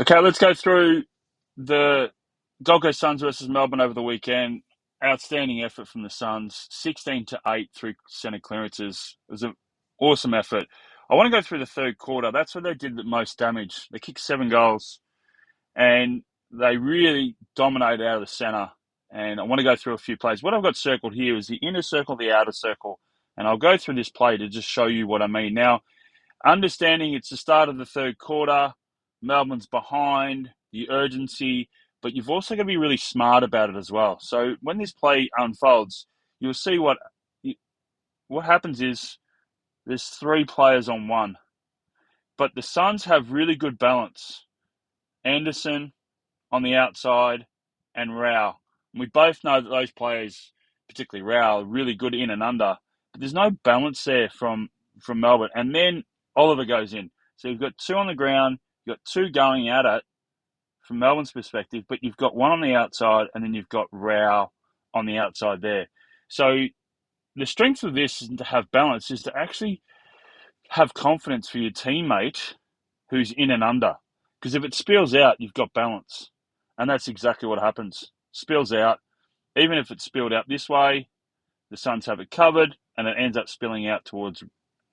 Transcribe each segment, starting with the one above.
Okay, let's go through the Gold Coast Suns versus Melbourne over the weekend. Outstanding effort from the Suns, 16-8 through centre clearances. It was an awesome effort. I want to go through the third quarter. That's where they did the most damage. They kicked 7 goals and they really dominated out of the centre. And I want to go through a few plays. What I've got circled here is the inner circle, the outer circle. And I'll go through this play to just show you what I mean. Now, understanding it's the start of the third quarter, Melbourne's behind, the urgency, but you've also got to be really smart about it as well. So when this play unfolds, you'll see what happens is there's 3 players on one, but the Suns have really good balance. Anderson on the outside and Rao. And we both know that those players, particularly Rao, are really good in and under, but there's no balance there from Melbourne. And then Oliver goes in. So you've got 2 on the ground, you've got 2 going at it from Melbourne's perspective, but you've got 1 on the outside and then you've got Rao on the outside there. So the strength of this is to have balance, is to actually have confidence for your teammate who's in and under. Because if it spills out, you've got balance. And that's exactly what happens. Spills out. Even if it's spilled out this way, the Suns have it covered, and it ends up spilling out towards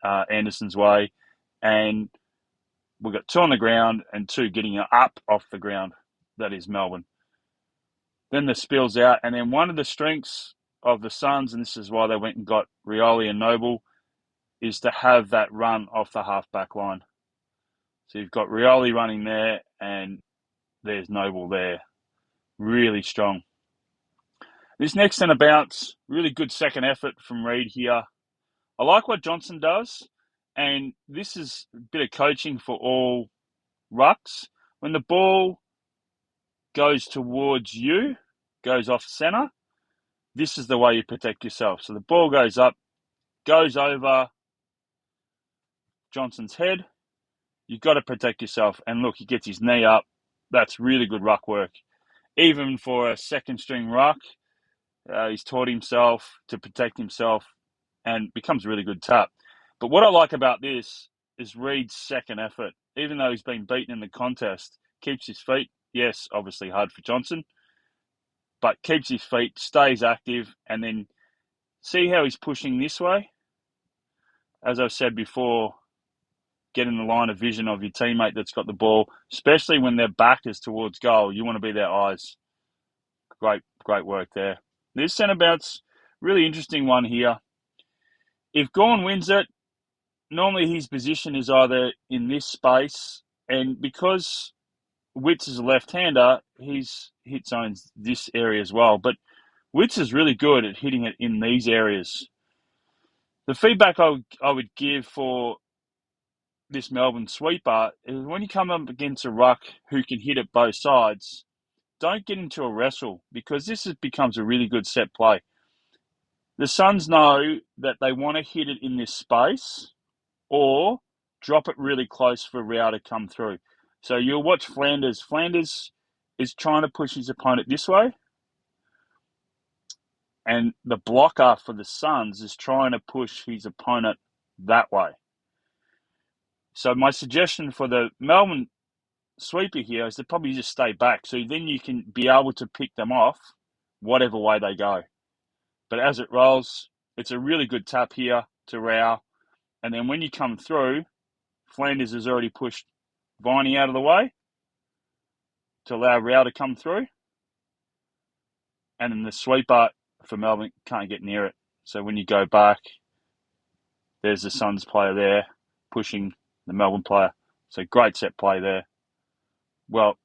Anderson's way. And we've got 2 on the ground and 2 getting up off the ground. That is Melbourne. Then the spills out. And then one of the strengths of the Suns, and this is why they went and got Rioli and Noble, is to have that run off the half-back line. So you've got Rioli running there, and there's Noble there. Really strong. This next centre bounce, really good second effort from Reid here. I like what Johnson does, and this is a bit of coaching for all rucks. When the ball goes towards you, goes off centre, this is the way you protect yourself. So the ball goes up, goes over Johnson's head. You've got to protect yourself. And look, he gets his knee up. That's really good ruck work. Even for a second string ruck, he's taught himself to protect himself and becomes a really good tap. But what I like about this is Reid's second effort. Even though he's been beaten in the contest, keeps his feet. Yes, obviously hard for Johnson, but keeps his feet, stays active, and then see how he's pushing this way? As I've said before, get in the line of vision of your teammate that's got the ball, especially when their back is towards goal. You want to be their eyes. Great work there. This centre bounce, really interesting one here. If Gawn wins it, normally his position is either in this space, and because Witts is a left-hander, he's hit zones this area as well. But Witts is really good at hitting it in these areas. The feedback I would give for this Melbourne sweeper is when you come up against a ruck who can hit it both sides, don't get into a wrestle, because becomes a really good set play. The Suns know that they want to hit it in this space or drop it really close for Rao to come through. So you'll watch Flanders. Flanders is trying to push his opponent this way, and the blocker for the Suns is trying to push his opponent that way. So my suggestion for the Melbourne sweeper here is to probably just stay back, so then you can be able to pick them off whatever way they go. But as it rolls, it's a really good tap here to Rao. And then when you come through, Flanders has already pushed Viney out of the way to allow Rao to come through. And then the sweeper for Melbourne can't get near it. So when you go back, there's the Suns player there pushing the Melbourne player. So great set play there. Well,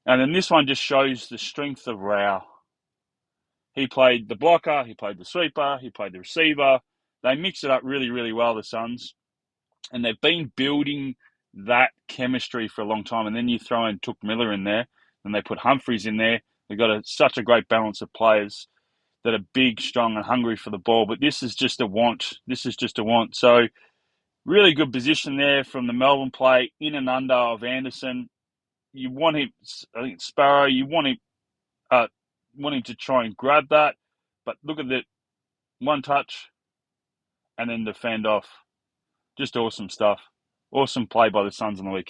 and then this one just shows the strength of Rao. He played the blocker, he played the sweeper, he played the receiver. They mix it up really, really well, the Suns. And they've been building that chemistry for a long time. And then you throw in Took Miller in there, and they put Humphreys in there. They've got such a great balance of players that are big, strong, and hungry for the ball. But this is just a want. So really good position there from the Melbourne play, in and under of Anderson. You want him, I think Sparrow, you want him to try and grab that. But look at that, one touch and then the fend off. Just awesome stuff. Awesome play by the Suns on the weekend.